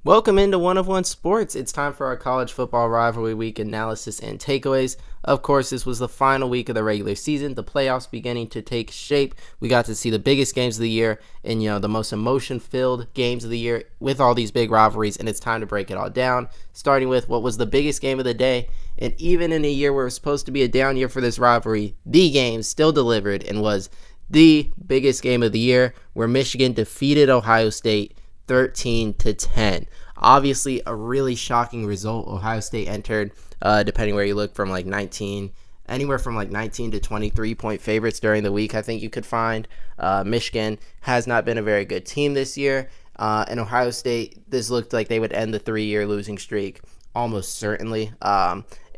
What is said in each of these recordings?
Welcome into One of One Sports. It's time for our college football rivalry week analysis and takeaways. Of course, this was the final week of the regular season. The playoffs beginning to take shape. We got to see the biggest games of the year and the most emotion-filled games of the year with all these big rivalries, and it's time to break it all down. Starting with what was the biggest game of the day, and even in a year where it was supposed to be a down year for this rivalry, the game still delivered and was the biggest game of the year, where Michigan defeated Ohio State 13-10. Obviously, a really shocking result. Ohio State entered, depending where you look, from anywhere from 19 to 23-point favorites during the week. I think you could find. Michigan has not been a very good team this year, and Ohio State, this looked like they would end the 3-year losing streak almost certainly.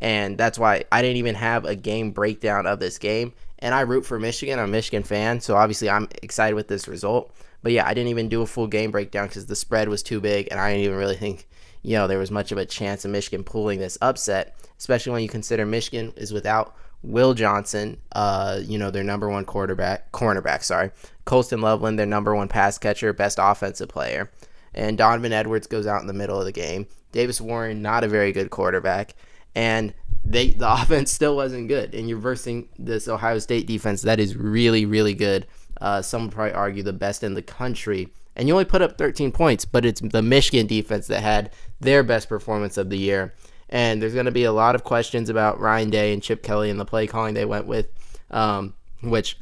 And that's why I didn't even have a game breakdown of this game. And I root for Michigan. I'm a Michigan fan, so obviously I'm excited with this result. But yeah, I didn't even do a full game breakdown because the spread was too big, and I didn't even really think, there was much of a chance of Michigan pulling this upset, especially when you consider Michigan is without Will Johnson, their number one cornerback, Colston Loveland, their number one pass catcher, best offensive player, and Donovan Edwards goes out in the middle of the game. Davis Warren, not a very good quarterback, and the offense still wasn't good, and you're versing this Ohio State defense that is really, really good. Some would probably argue the best in the country. And you only put up 13 points, but it's the Michigan defense that had their best performance of the year. And there's going to be a lot of questions about Ryan Day and Chip Kelly and the play calling they went with, which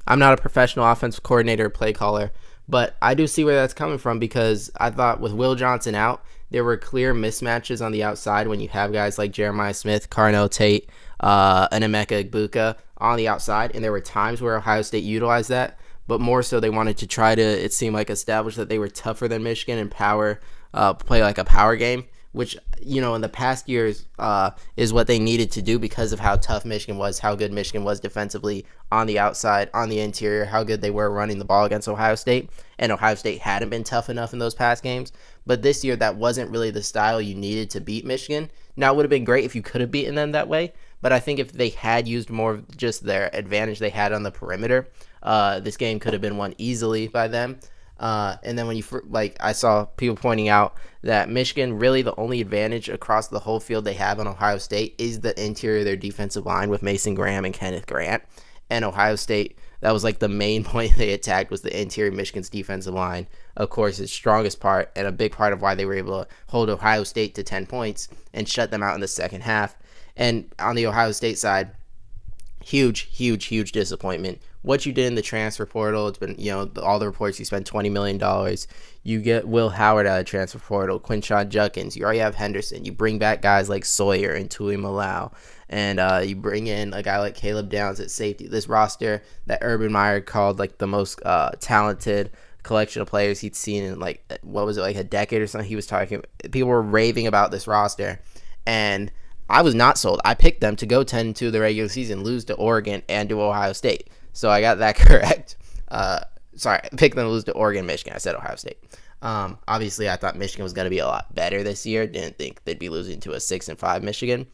I'm not a professional offensive coordinator or play caller, but I do see where that's coming from, because I thought with Will Johnson out, there were clear mismatches on the outside when you have guys like Jeremiah Smith, Carnell Tate, and Emeka Egbuka on the outside, and there were times where Ohio State utilized that, but more so they wanted to try to, it seemed like, establish that they were tougher than Michigan and play like a power game, which, in the past years is what they needed to do because of how tough Michigan was, how good Michigan was defensively on the outside, on the interior, how good they were running the ball against Ohio State, and Ohio State hadn't been tough enough in those past games. But this year, that wasn't really the style you needed to beat Michigan. Now, it would have been great if you could have beaten them that way, but I think if they had used more of just their advantage they had on the perimeter, this game could have been won easily by them. And then when I saw people pointing out that Michigan, really the only advantage across the whole field they have on Ohio State is the interior of their defensive line with Mason Graham and Kenneth Grant. And Ohio State, that was like the main point they attacked, was the interior of Michigan's defensive line. Of course, its strongest part and a big part of why they were able to hold Ohio State to 10 points and shut them out in the second half. And on the Ohio State side, huge disappointment. What you did in the transfer portal, it's been, all the reports, you spent $20 million. You get Will Howard out of transfer portal, Quinshon Judkins. You already have Henderson. You bring back guys like Sawyer and Tui Malau. And you bring in a guy like Caleb Downs at safety. This roster that Urban Meyer called like the most talented collection of players he'd seen in a decade or something. He was talking, people were raving about this roster. And I was not sold. I picked them to go 10-2 the regular season, lose to Oregon and to Ohio State. So I got that correct. I picked them to lose to Oregon, Michigan. I said Ohio State. Obviously, I thought Michigan was going to be a lot better this year. Didn't think they'd be losing to a 6-5 Michigan.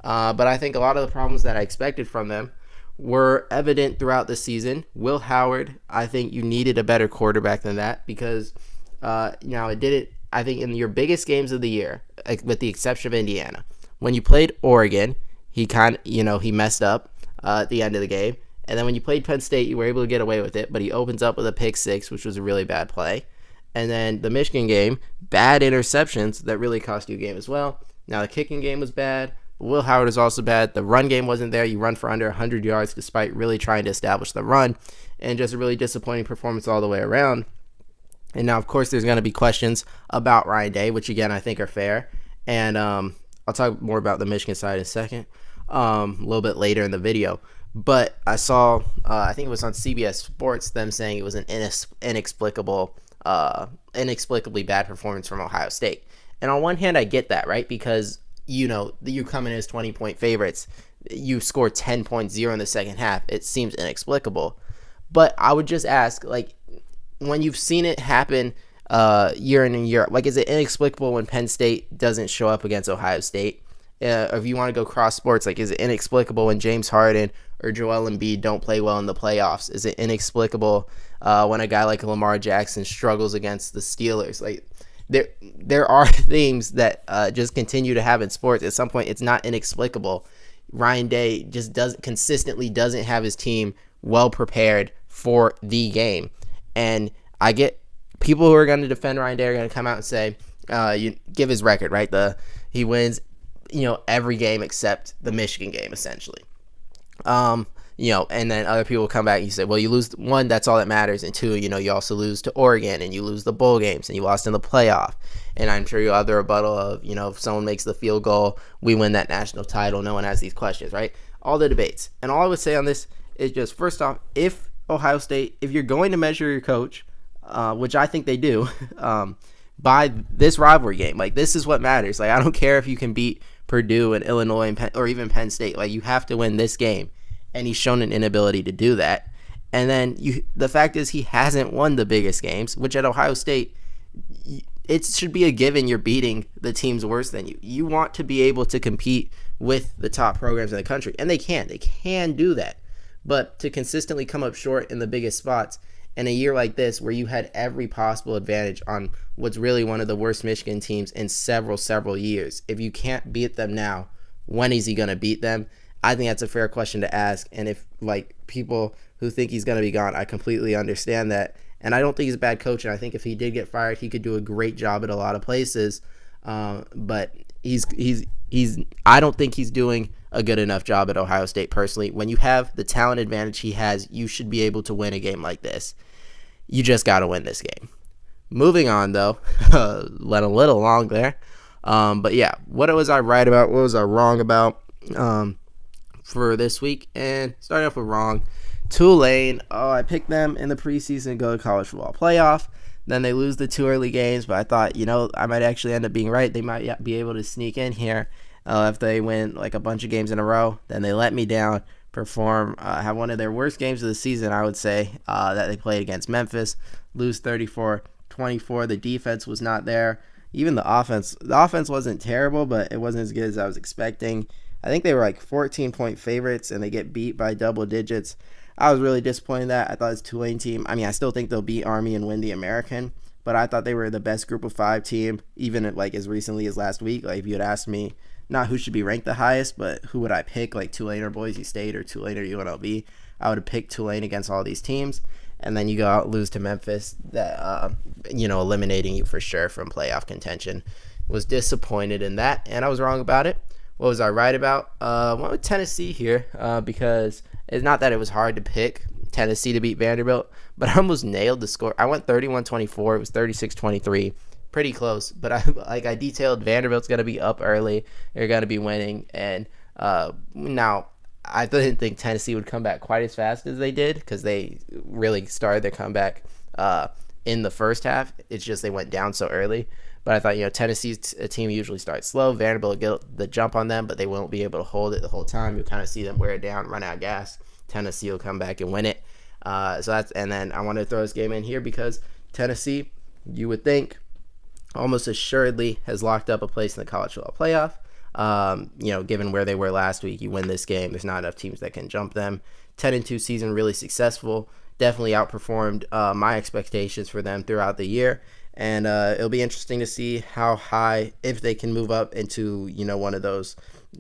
But I think a lot of the problems that I expected from them were evident throughout the season. Will Howard, I think you needed a better quarterback than that, because it did it, I think, in your biggest games of the year, with the exception of Indiana. When you played Oregon, he he messed up at the end of the game. And then when you played Penn State, you were able to get away with it, but he opens up with a pick six, which was a really bad play. And then the Michigan game, bad interceptions that really cost you a game as well. Now the kicking game was bad. Will Howard is also bad. The run game wasn't there. You run for under 100 yards despite really trying to establish the run. And just a really disappointing performance all the way around. And now, of course, there's going to be questions about Ryan Day, which, again, I think are fair. And I'll talk more about the Michigan side in a second, a little bit later in the video. But I saw, I think it was on CBS Sports, them saying it was an inexplicably bad performance from Ohio State. And on one hand, I get that, right? Because, you come in as 20-point favorites. You score 10.0 in the second half. It seems inexplicable. But I would just ask, when you've seen it happen year in and year out, is it inexplicable when Penn State doesn't show up against Ohio State? If you want to go cross sports, is it inexplicable when James Harden or Joel Embiid don't play well in the playoffs? Is it inexplicable when a guy like Lamar Jackson struggles against the Steelers? there are themes that just continue to happen in sports. At some point, it's not inexplicable. Ryan Day just doesn't have his team well prepared for the game. And I get people who are going to defend Ryan Day are going to come out and say, you give his record, right? He wins, every game except the Michigan game, essentially. And then other people come back and you say, well, you lose one, that's all that matters. And two, you also lose to Oregon and you lose the bowl games and you lost in the playoff. And I'm sure you'll have the rebuttal of, if someone makes the field goal, we win that national title. No one has these questions, right? All the debates. And all I would say on this is just, first off, if Ohio State, if you're going to measure your coach, which I think they do, by this rivalry game, like, this is what matters. Like, I don't care if you can beat Purdue and Illinois and or even Penn State. Like, you have to win this game. And he's shown an inability to do that. And then the fact is he hasn't won the biggest games, which at Ohio State, it should be a given you're beating the teams worse than you. You want to be able to compete with the top programs in the country, and they can. They can do that. But to consistently come up short in the biggest spots in a year like this where you had every possible advantage on what's really one of the worst Michigan teams in several years, if you can't beat them now, when is he going to beat them? I think that's a fair question to ask. And if, people who think he's going to be gone, I completely understand that. And I don't think he's a bad coach. And I think if he did get fired, he could do a great job at a lot of places. But I don't think he's doing a good enough job at Ohio State personally. When you have the talent advantage he has, you should be able to win a game like this. You just got to win this game. Moving on, though, went a little long there. But yeah, what was I right about? What was I wrong about? For this week, and starting off with wrong, Tulane. I picked them in the preseason to go to college football playoff. Then they lose the 2 early games, but I thought, I might actually end up being right. They might be able to sneak in here if they win a bunch of games in a row. Then they let me down, have one of their worst games of the season, I would say, that they played against Memphis, lose 34-24. The defense was not there. Even the offense wasn't terrible, but it wasn't as good as I was expecting. I think they were 14-point favorites, and they get beat by double digits. I was really disappointed in that. I thought this Tulane team, I still think they'll beat Army and win the American, but I thought they were the best group of 5 team, even at, as recently as last week. If you had asked me, not who should be ranked the highest, but who would I pick, Tulane or Boise State or Tulane or UNLV, I would have picked Tulane against all these teams. And then you go out and lose to Memphis, that eliminating you for sure from playoff contention. Was disappointed in that, and I was wrong about it. What was I right about? Went with Tennessee here because it's not that it was hard to pick Tennessee to beat Vanderbilt, but I almost nailed the score. I went 31-24. It was 36-23. Pretty close, but I detailed Vanderbilt's going to be up early. They're going to be winning, and now I didn't think Tennessee would come back quite as fast as they did because they really started their comeback in the first half. It's just they went down so early. But I thought, Tennessee's a team usually starts slow. Vanderbilt will get the jump on them, but they won't be able to hold it the whole time. You'll kind of see them wear it down, run out of gas. Tennessee will come back and win it. And then I wanted to throw this game in here because Tennessee, you would think, almost assuredly has locked up a place in the college football playoff. Given where they were last week, you win this game. There's not enough teams that can jump them. 10-2 season, really successful. Definitely outperformed my expectations for them throughout the year. And it'll be interesting to see how high, if they can move up into, one of those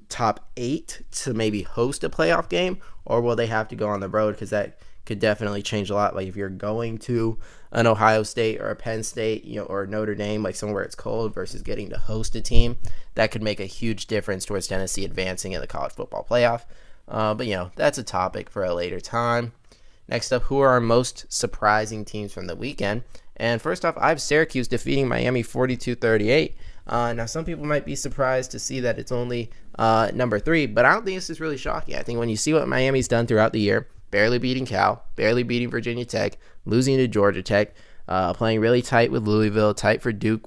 top 8 to maybe host a playoff game, or will they have to go on the road? Because that could definitely change a lot. If you're going to an Ohio State or a Penn State, or Notre Dame, somewhere it's cold versus getting to host a team, that could make a huge difference towards Tennessee advancing in the college football playoff. But that's a topic for a later time. Next up, who are our most surprising teams from the weekend? And first off, I have Syracuse defeating Miami 42-38. Now, some people might be surprised to see that it's only number 3, but I don't think this is really shocking. I think when you see what Miami's done throughout the year, barely beating Cal, barely beating Virginia Tech, losing to Georgia Tech, playing really tight with Louisville, tight with Duke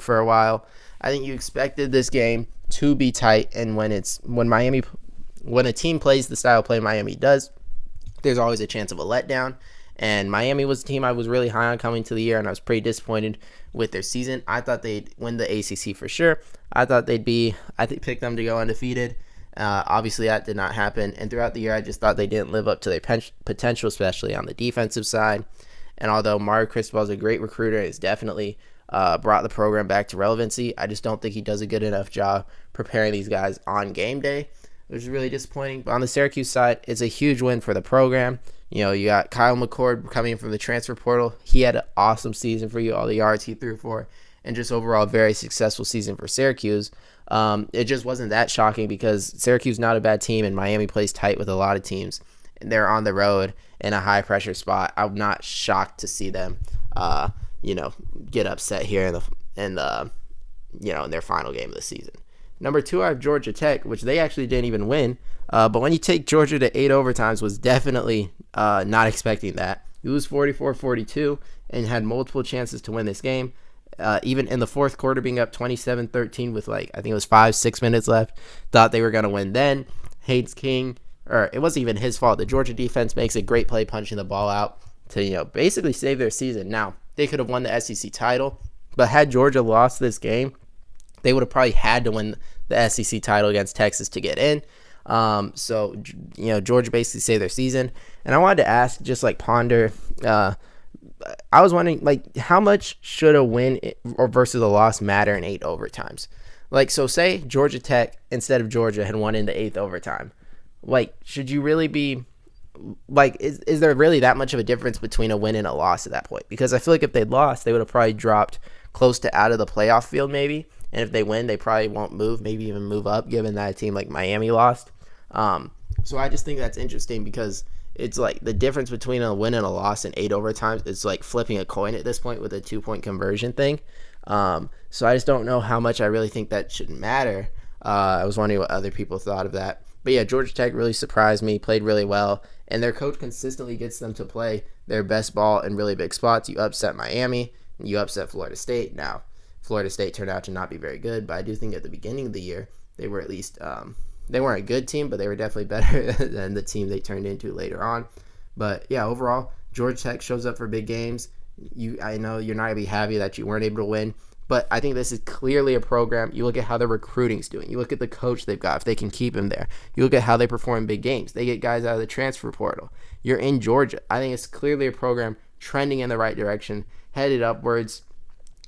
for a while. I think you expected this game to be tight, and when a team plays the style of play Miami does, there's always a chance of a letdown. And Miami was a team I was really high on coming to the year, and I was pretty disappointed with their season. I thought they'd win the ACC for sure. I picked them to go undefeated. Obviously, that did not happen. And throughout the year, I just thought they didn't live up to their potential, especially on the defensive side. And although Mario Cristobal is a great recruiter and has definitely brought the program back to relevancy, I just don't think he does a good enough job preparing these guys on game day, which is really disappointing. But on the Syracuse side, it's a huge win for the program. You got Kyle McCord coming from the transfer portal. He had an awesome season for you, all the yards he threw for, and just overall very successful season for Syracuse. It just wasn't that shocking because Syracuse is not a bad team, and Miami plays tight with a lot of teams. And they're on the road in a high-pressure spot. I'm not shocked to see them, get upset here in their final game of the season. Number 2, I have Georgia Tech, which they actually didn't even win. But when you take Georgia to 8 overtimes, was definitely not expecting that. It was 44-42 and had multiple chances to win this game. Even in the fourth quarter, being up 27-13 with I think it was 5-6 minutes left, thought they were going to win then. Haynes King, or it wasn't even his fault. The Georgia defense makes a great play punching the ball out to basically save their season. Now, they could have won the SEC title, but had Georgia lost this game, they would have probably had to win the SEC title against Texas to get in. So Georgia basically saved their season. And I wanted to ask, just ponder, I was wondering, how much should a win or versus a loss matter in 8 overtimes? So say Georgia Tech, instead of Georgia, had won in the 8th overtime. Should you really be, is there really that much of a difference between a win and a loss at that point? Because I feel like if they'd lost, they would have probably dropped close to out of the playoff field maybe. And if they win, they probably won't move, maybe even move up, given that a team like Miami lost. So I just think that's interesting because it's the difference between a win and a loss in 8 overtimes. It's flipping a coin at this point with a 2-point conversion thing. So I just don't know how much I really think that should matter. I was wondering what other people thought of that. But yeah, Georgia Tech really surprised me, played really well, and their coach consistently gets them to play their best ball in really big spots. You upset Miami, and you upset Florida State. Now, Florida State turned out to not be very good, but I do think at the beginning of the year, they were at least, they weren't a good team, but they were definitely better than the team they turned into later on. But yeah, overall, Georgia Tech shows up for big games. I know you're not going to be happy that you weren't able to win, but I think this is clearly a program. You look at how their recruiting's doing. You look at the coach they've got, if they can keep him there. You look at how they perform in big games. They get guys out of the transfer portal. You're in Georgia. I think it's clearly a program trending in the right direction, headed upwards.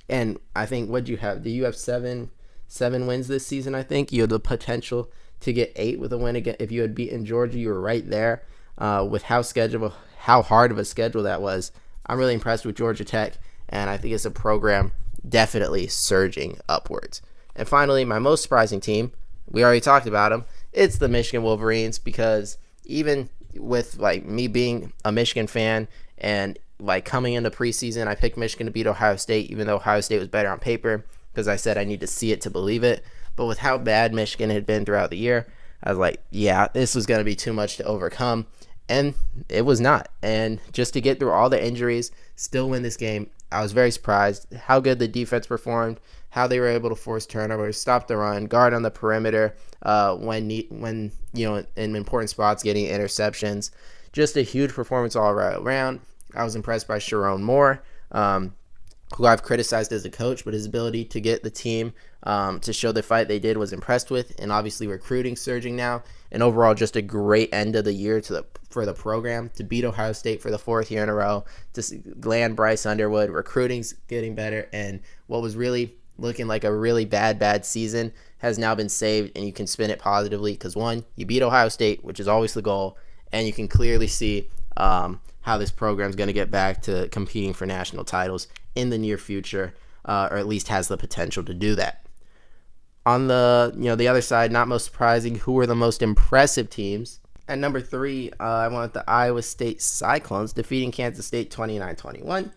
And I think, what do you have? Do you have seven wins this season, I think? You have the potential to get 8 with a win again. If you had beaten Georgia, you were right there with how hard of a schedule that was. I'm really impressed with Georgia Tech, and I think it's a program definitely surging upwards. And finally, my most surprising team, we already talked about them, it's the Michigan Wolverines, because even with me being a Michigan fan and coming into preseason, I picked Michigan to beat Ohio State, even though Ohio State was better on paper, because I said I need to see it to believe it. But with how bad Michigan had been throughout the year, I was yeah, this was going to be too much to overcome. And it was not. And just to get through all the injuries, still win this game, I was very surprised how good the defense performed, how they were able to force turnovers, stop the run, guard on the perimeter when in important spots, getting interceptions. Just a huge performance all around. I was impressed by Sharon Moore, who I've criticized as a coach, but his ability to get the team to show the fight they did was impressed with, and obviously recruiting surging now, and overall just a great end of the year for the program, to beat Ohio State for the 4th year in a row, to land Bryce Underwood, recruiting's getting better, and what was really looking like a really bad season has now been saved, and you can spin it positively because, one, you beat Ohio State, which is always the goal, and you can clearly see how this program is going to get back to competing for national titles in the near future, or at least has the potential to do that. On the other side, not most surprising, who were the most impressive teams? At number 3, I went with the Iowa State Cyclones, defeating Kansas State 29-21.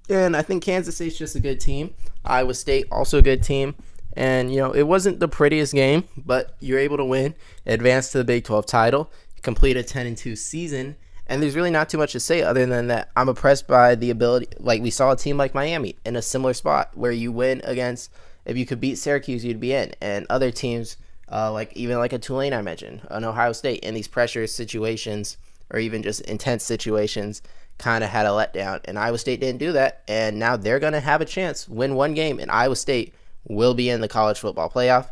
And I think Kansas State's just a good team. Iowa State, also a good team. And, it wasn't the prettiest game, but you're able to win, advance to the Big 12 title, complete a 10-2 season. And there's really not too much to say other than that I'm impressed by the ability. We saw a team like Miami in a similar spot where you win against, if you could beat Syracuse, you'd be in. And other teams, even a Tulane I mentioned, an Ohio State, in these pressure situations or even just intense situations, kind of had a letdown. And Iowa State didn't do that. And now they're going to have a chance, win one game, and Iowa State will be in the college football playoff.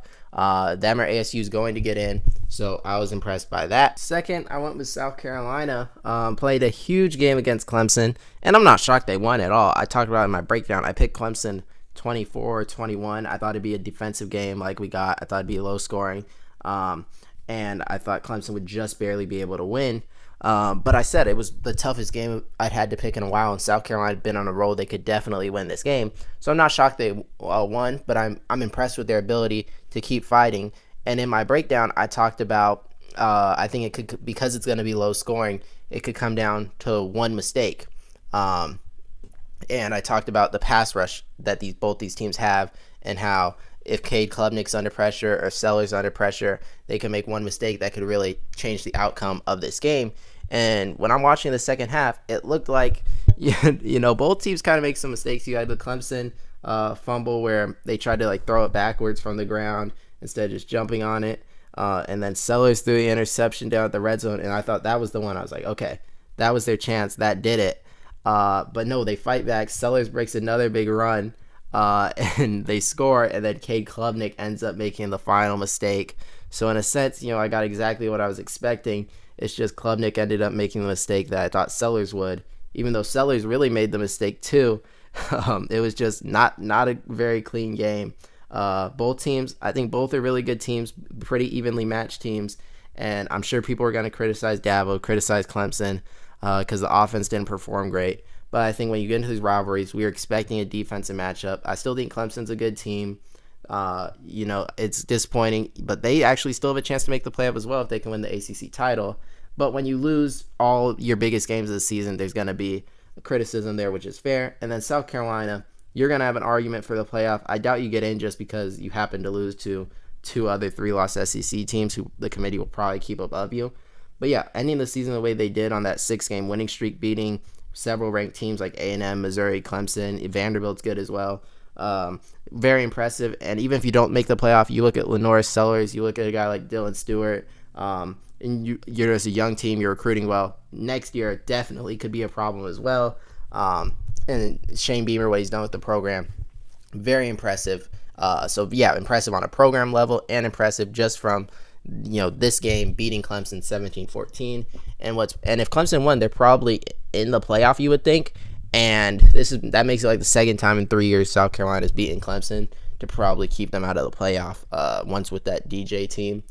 Them or ASU is going to get in. So I was impressed by that. Second, I went with South Carolina. Played a huge game against Clemson, and I'm not shocked they won at all. I talked about it in my breakdown. I picked Clemson 24-21. I thought it'd be a defensive game like we got. I thought it'd be low scoring. And I thought Clemson would just barely be able to win. But I said it was the toughest game I'd had to pick in a while, and South Carolina had been on a roll. They could definitely win this game. So I'm not shocked they won, but I'm impressed with their ability to keep fighting. And in my breakdown, I talked about I think it could, because it's going to be low scoring, it could come down to one mistake. And I talked about the pass rush that both these teams have, and how if Cade Klubnik's under pressure or Sellers under pressure, they can make one mistake that could really change the outcome of this game. And when I'm watching the second half, it looked like both teams kind of make some mistakes. You had the Clemson fumble where they tried to like throw it backwards from the ground instead of just jumping on it. And then Sellers threw the interception down at the red zone, and I thought that was the one. I was like, okay, that was their chance. That did it. But no, they fight back. Sellers breaks another big run, and they score, and then Cade Klubnik ends up making the final mistake. So in a sense, I got exactly what I was expecting. It's just Klubnik ended up making the mistake that I thought Sellers would, even though Sellers really made the mistake too. It was just not a very clean game. Both teams, I think both are really good teams, pretty evenly matched teams, and I'm sure people are going to criticize Dabo, criticize Clemson, because the offense didn't perform great. But I think when you get into these rivalries, we are expecting a defensive matchup. I still think Clemson's a good team. It's disappointing, but they actually still have a chance to make the playoff as well if they can win the ACC title. But when you lose all your biggest games of the season, there's going to be criticism there, which is fair. And then South Carolina, you're going to have an argument for the playoff. I doubt you get in just because you happen to lose to two other 3-loss SEC teams who the committee will probably keep above you. But yeah, ending the season the way they did on that 6-game winning streak, beating several ranked teams like A&M, Missouri, Clemson, Vanderbilt's good as well. Very impressive. And even if you don't make the playoff, you look at Lenore Sellers, you look at a guy like Dylan Stewart, and you're just a young team, you're recruiting well. Next year definitely could be a problem as well. And Shane Beamer, what he's done with the program, very impressive. So yeah, impressive on a program level, and impressive just from this game, beating Clemson 17-14. And if Clemson won, they're probably in the playoff, you would think. And that makes it like the second time in 3 years South Carolina's beaten Clemson to probably keep them out of the playoff, once with that DJ team.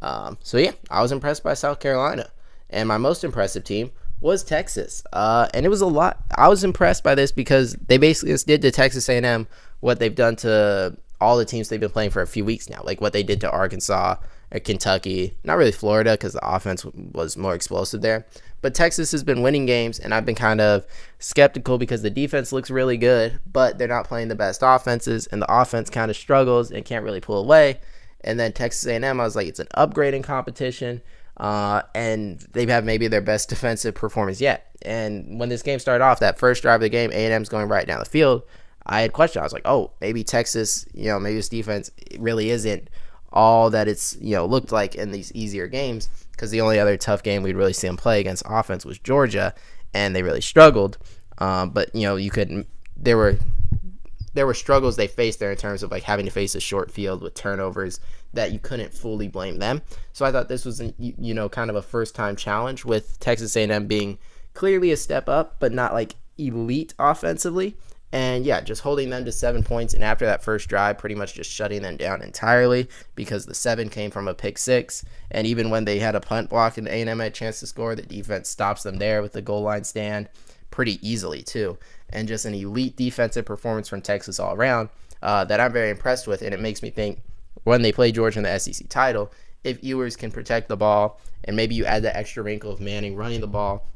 So yeah, I was impressed by South Carolina. And my most impressive team was Texas. And it was a lot. I was impressed by this because they basically just did to Texas A&M what they've done to all the teams they've been playing for a few weeks now, like what they did to Arkansas or Kentucky. Not really Florida because the offense was more explosive there. But Texas has been winning games, and I've been kind of skeptical because the defense looks really good, but they're not playing the best offenses, and the offense kind of struggles and can't really pull away. And then Texas A&M, I was like, it's an upgrade in competition, and they've had maybe their best defensive performance yet. And when this game started off, that first drive of the game, A&M's going right down the field, I had questioned. I was like, oh, maybe Texas, maybe this defense really isn't all that it's looked like in these easier games, because the only other tough game we'd really see them play against offense was Georgia, and they really struggled. But you couldn't. There were struggles they faced there in terms of like having to face a short field with turnovers that you couldn't fully blame them. So I thought this was kind of a first time challenge, with Texas A&M being clearly a step up, but not like elite offensively. And yeah, just holding them to 7 points, and after that first drive, pretty much just shutting them down entirely, because the 7 came from a pick 6. And even when they had a punt block and A&M had a chance to score, the defense stops them there with the goal line stand pretty easily too. And just an elite defensive performance from Texas all around, that I'm very impressed with. And it makes me think, when they play Georgia in the SEC title, if Ewers can protect the ball, and maybe you add the extra wrinkle of Manning running the ball,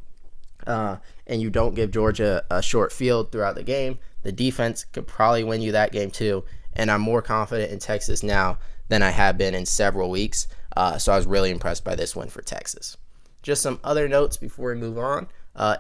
and you don't give Georgia a short field throughout the game, the defense could probably win you that game too. And I'm more confident in Texas now than I have been in several weeks. So I was really impressed by this win for Texas. Just some other notes before we move on.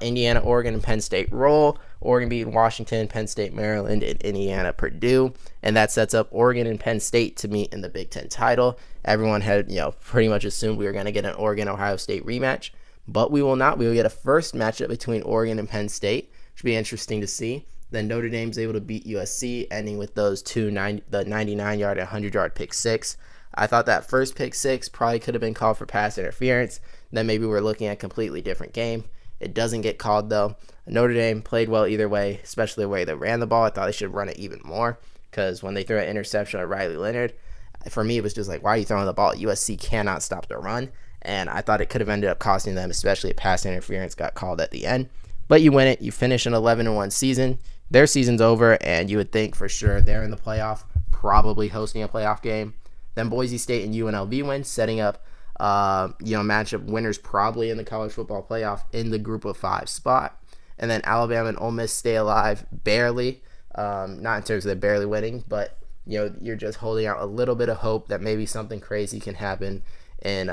Indiana, Oregon, and Penn State roll. Oregon beating Washington, Penn State, Maryland, and Indiana, Purdue. And that sets up Oregon and Penn State to meet in the Big Ten title. Everyone had, pretty much assumed we were going to get an Oregon-Ohio State rematch. But we will not. We will get a first matchup between Oregon and Penn State, which will be interesting to see. Then Notre Dame's able to beat USC, ending with those the 99-yard and 100-yard pick 6. I thought that first pick six probably could have been called for pass interference. Then maybe we're looking at a completely different game. It doesn't get called, though. Notre Dame played well either way, especially the way they ran the ball. I thought they should run it even more because when they threw an interception at Riley Leonard, for me, it was just like, why are you throwing the ball? USC cannot stop the run, and I thought it could have ended up costing them, especially if pass interference got called at the end. But you win it. You finish an 11-1 season. Their season's over, and you would think for sure they're in the playoff, probably hosting a playoff game. Then Boise State and UNLV win, setting up matchup winners probably in the college football playoff in the group of 5 spot. And then Alabama and Ole Miss stay alive barely, not in terms of they're barely winning, but you're just holding out a little bit of hope that maybe something crazy can happen in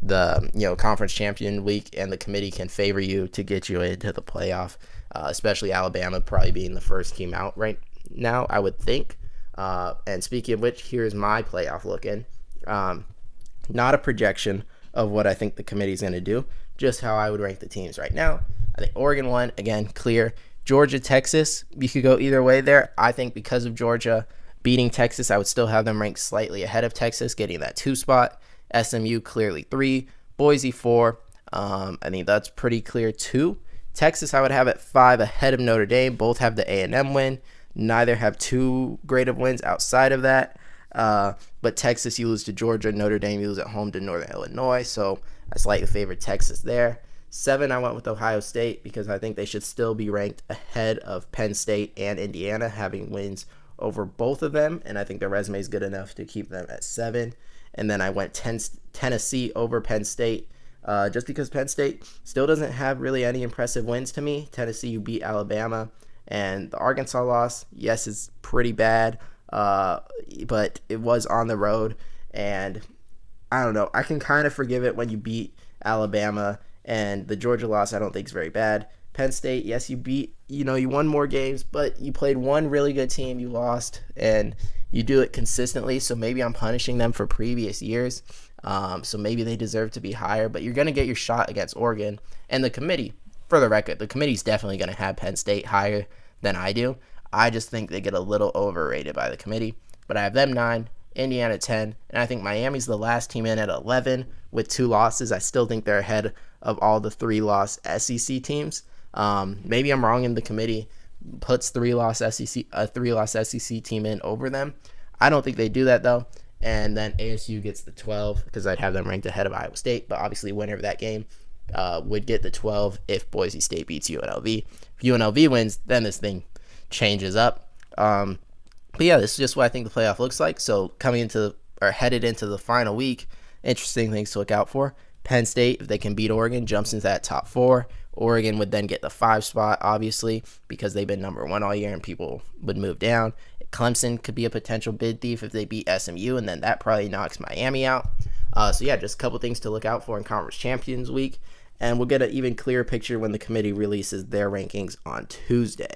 the conference champion week, and the committee can favor you to get you into the playoff, especially Alabama probably being the first team out right now, I would think. And speaking of which, here's my playoff looking. Not a projection of what I think the committee is going to do, just how I would rank the teams right now. I think Oregon won, again, clear. Georgia, Texas, you could go either way there. I think because of Georgia beating Texas, I would still have them ranked slightly ahead of Texas, getting that 2 spot. SMU clearly 3, Boise 4. I think that's pretty clear too. Texas I would have at 5 ahead of Notre Dame. Both have the A&M win. Neither have too great of wins outside of that. But Texas, you lose to Georgia. Notre Dame, you lose at home to Northern Illinois. So I slightly favor Texas there. 7, I went with Ohio State because I think they should still be ranked ahead of Penn State and Indiana, having wins over both of them. And I think their resume is good enough to keep them at 7. And then I went Tennessee over Penn State, just because Penn State still doesn't have really any impressive wins to me. Tennessee, you beat Alabama. And the Arkansas loss, yes, is pretty bad, but it was on the road. And I don't know. I can kind of forgive it when you beat Alabama. And the Georgia loss, I don't think is very bad. Penn State, yes, you won more games, but you played one really good team, you lost, and you do it consistently, so maybe I'm punishing them for previous years, so maybe they deserve to be higher, but you're going to get your shot against Oregon. And the committee, for the record, the committee's definitely going to have Penn State higher than I do. I just think they get a little overrated by the committee, but I have them 9, Indiana 10, and I think Miami's the last team in at 11 with 2 losses. I still think they're ahead of all the 3-loss SEC teams. Maybe I'm wrong and the committee puts a 3-loss SEC team in over them. I don't think they do that though. And then ASU gets the 12 because I'd have them ranked ahead of Iowa State, but obviously winner of that game would get the 12 if Boise State beats UNLV. If UNLV wins, then this thing changes up. But yeah, this is just what I think the playoff looks like. So headed into the final week, interesting things to look out for. Penn State, if they can beat Oregon, jumps into that top 4. Oregon would then get the 5 spot, obviously, because they've been number 1 all year and people would move down. Clemson could be a potential bid thief if they beat SMU, and then that probably knocks Miami out. So yeah, just a couple things to look out for in Conference Champions Week. And we'll get an even clearer picture when the committee releases their rankings on Tuesday.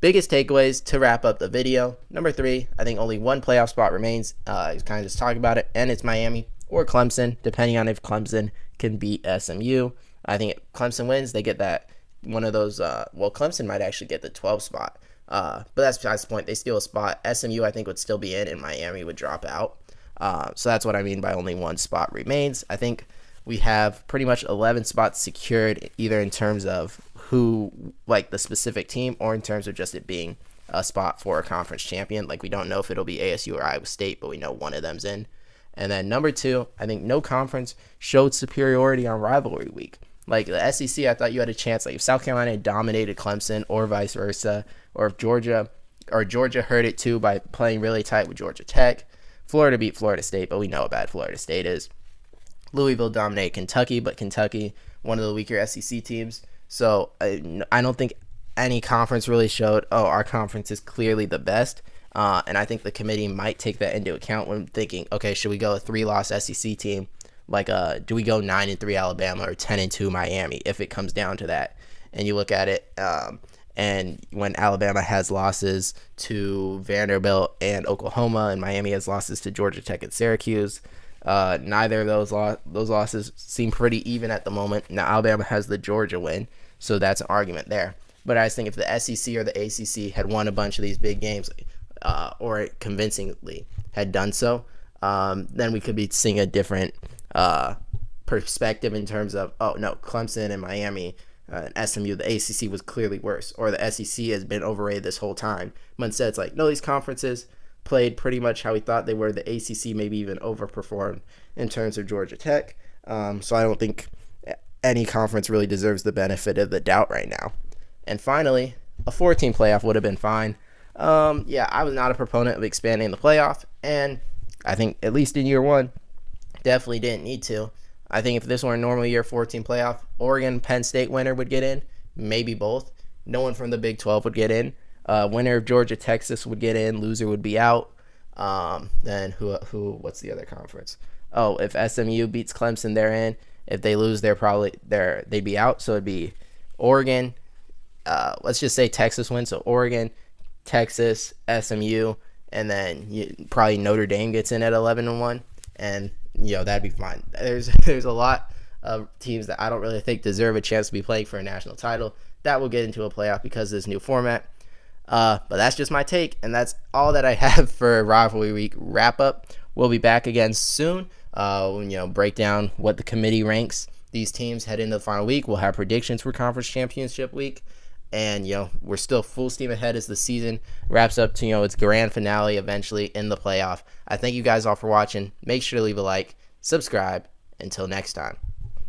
Biggest takeaways to wrap up the video. Number 3, I think only 1 playoff spot remains. Kind of just talking about it, and it's Miami or Clemson, depending on if Clemson can beat SMU. I think if Clemson wins, they get that one of those. Clemson might actually get the 12 spot. But that's besides the point. They steal a spot. SMU, I think, would still be in, and Miami would drop out. So that's what I mean by only 1 spot remains. I think we have pretty much 11 spots secured, either in terms of who, like the specific team, or in terms of just it being a spot for a conference champion. Like, we don't know if it'll be ASU or Iowa State, but we know one of them's in. And then number 2, I think no conference showed superiority on rivalry week. Like the SEC, I thought you had a chance. Like if South Carolina had dominated Clemson or vice versa, or if Georgia heard it too by playing really tight with Georgia Tech. Florida beat Florida State, but we know how bad Florida State is. Louisville dominated Kentucky, but Kentucky, one of the weaker SEC teams. So I don't think any conference really showed, our conference is clearly the best. And I think the committee might take that into account when thinking, okay, should we go a 3-loss SEC team? Like, do we go 9-3 Alabama or 10-2 Miami if it comes down to that? And you look at it, and when Alabama has losses to Vanderbilt and Oklahoma, and Miami has losses to Georgia Tech and Syracuse, neither of those losses seem pretty even at the moment. Now Alabama has the Georgia win, so that's an argument there. But I just think if the SEC or the ACC had won a bunch of these big games, or convincingly had done so, then we could be seeing a different perspective in terms of, oh no, Clemson and Miami and SMU, the ACC was clearly worse, or the SEC has been overrated this whole time. But instead, it's like, no, these conferences played pretty much how we thought they were. The ACC maybe even overperformed in terms of Georgia Tech. So I don't think any conference really deserves the benefit of the doubt right now. And finally, a 14 playoff would have been fine. I was not a proponent of expanding the playoff, and I think at least in year one, definitely didn't need to. I think if this were a normal year 14 playoff, Oregon, Penn State winner would get in, maybe both. No one from the Big 12 would get in. Winner of Georgia, Texas would get in. Loser would be out. Then what's the other conference? Oh, if SMU beats Clemson, they're in. If they lose, they'd be out. So it'd be Oregon. Let's just say Texas wins. So Oregon, Texas, SMU, and then probably Notre Dame gets in at 11-1, and that'd be fine. There's a lot of teams that I don't really think deserve a chance to be playing for a national title that will get into a playoff because of this new format. But that's just my take, and that's all that I have for Rivalry Week wrap up. We'll be back again soon. Break down what the committee ranks these teams head into the final week. We'll have predictions for Conference Championship Week. And, we're still full steam ahead as the season wraps up to, its grand finale eventually in the playoff. I thank you guys all for watching. Make sure to leave a like, subscribe. Until next time.